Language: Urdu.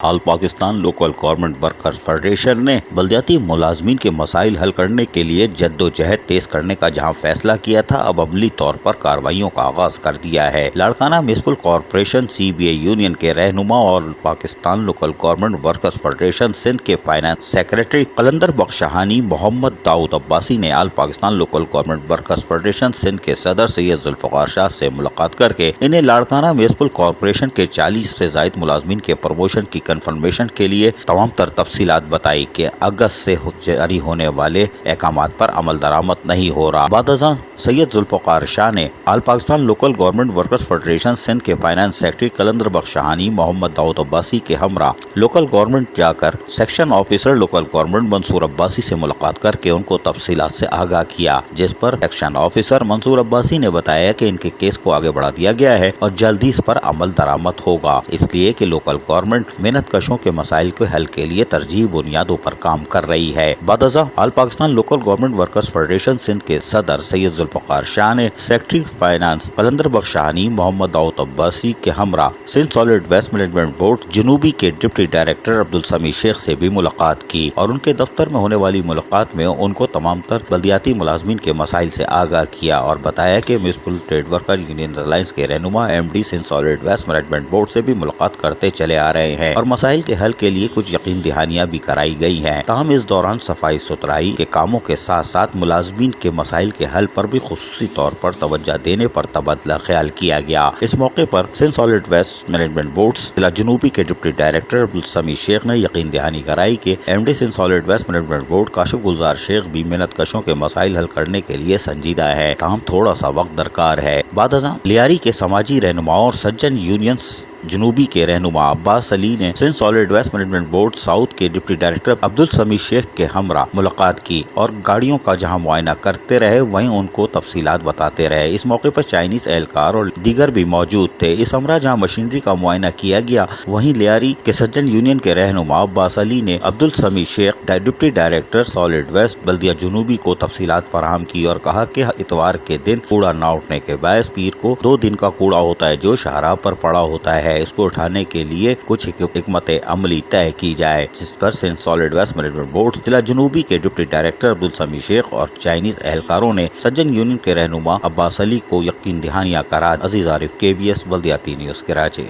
آل Pakistan local government workers federation نے بلدیاتی ملازمین کے مسائل حل کرنے کے لیے جدوجہد تیز کرنے کا جہاں فیصلہ کیا تھا، اب عملی طور پر کارروائیوں کا آغاز کر دیا ہے۔ Larkana municipal corporation CBA union کے رہنما اور Pakistan local government workers federation Sindh کے فائنانس سیکریٹری قلندر بخش شاہانی محمد داؤد عباسی نے all Pakistan local government workers federation Sindh کے صدر سید ذوالفقار شاہ سے ملاقات کر کے انہیں لاڑکانہ میونسپل کارپوریشن کے 40 سے زائد ملازمین کے پروموشن کی کنفرمیشن کے لیے تمام تر تفصیلات بتائی کہ اگست سے جاری ہونے والے احکامات پر عمل درآمد نہیں ہو رہا۔ بعد ازاں سید ذوالفقار شاہ نے all Pakistan local government workers federation Sindh کے فائنانس سیکرٹری قلندر بخش شاہانی محمد داؤد عباسی کے ہمراہ لوکل گورنمنٹ جا کر section officer local government Mansoor Abbasi سے ملاقات کر کے ان کو تفصیلات سے آگاہ کیا، جس پر سیکشن آفیسر منصور عباسی نے بتایا کہ ان کے کیس کو آگے بڑھا دیا گیا ہے اور جلد ہی اس پر عمل درآمد ہوگا، اس لیے کہ لوکل گورنمنٹ محنت کشوں کے مسائل کے حل کے لیے ترجیحی بنیادوں پر کام کر رہی ہے۔ بعد ازاں all Pakistan local government workers federation Sindh کے صدر سید ذوالفقار شاہ نے سیکرٹری فائنانس قلندر بخش شاہانی محمد داؤد عباسی کے ہمراہ Sindh solid waste management board جنوبی کے ڈپٹی ڈائریکٹر عبدالسمیع شیخ سے بھی ملاقات کی اور ان کے دفتر میں ہونے والی ملاقات میں ان کو تمام تر بلدیاتی ملازمین کے مسائل سے آگاہ کیا اور بتایا کہ municipal trade worker union alliance کے رہنما MD Sindh solid waste management board سے بھی ملاقات کرتے چلے آ رہے ہیں اور مسائل کے حل کے لیے کچھ یقین دہانیاں بھی کرائی گئی ہیں۔ تاہم اس دوران صفائی ستھرائی کے کاموں کے ساتھ ساتھ ملازمین کے مسائل کے حل پر بھی خصوصی طور پر توجہ دینے پر تبادلہ خیال کیا گیا۔ اس موقع پر Sindh solid waste management board ضلع جنوبی کے ڈپٹی ڈائریکٹر عبدالسمیع شیخ نے یقین دہانی کرائی کہ MD Sindh solid waste management board Kashif Gulzar Sheikh بھی محنت کشوں کے مسائل حل کرنے کے لیے سنجیدہ ہے، تاہم تھوڑا سا وقت درکار ہے۔ بعد ازاں لیاری کے سماجی رہنماؤں اور سجن یونینز جنوبی کے رہنما عباس علی نے Sindh solid waste management board south کے ڈپٹی ڈائریکٹر عبدالسمیع شیخ کے ہمراہ ملاقات کی اور گاڑیوں کا جہاں معائنہ کرتے رہے وہیں ان کو تفصیلات بتاتے رہے۔ اس موقع پر چائنیز اہلکار اور دیگر بھی موجود تھے۔ اس ہمراہ جہاں مشینری کا معائنہ کیا گیا وہیں لیاری کے سجن یونین کے رہنما عباس علی نے عبدالسمیع شیخ ڈپٹی ڈائریکٹر سالڈ ویسٹ بلدیہ جنوبی کو تفصیلات فراہم کی اور کہا کہ اتوار کے دن کوڑا نہ اٹھنے کے باعث پیر کو 2 دن کا کوڑا ہوتا ہے جو شاہراہ پر پڑا ہوتا ہے، اس کو اٹھانے کے لیے کچھ حکمت عملی طے کی جائے، جس پر Sindh solid waste management board ضلع جنوبی کے ڈپٹی ڈائریکٹر عبدالسمیع شیخ اور چائنیز اہلکاروں نے سجن یونین کے رہنما عباس علی کو یقین دہانیاں کرا۔ عزیز عارف KBS بلدیاتی نیوز کراچی۔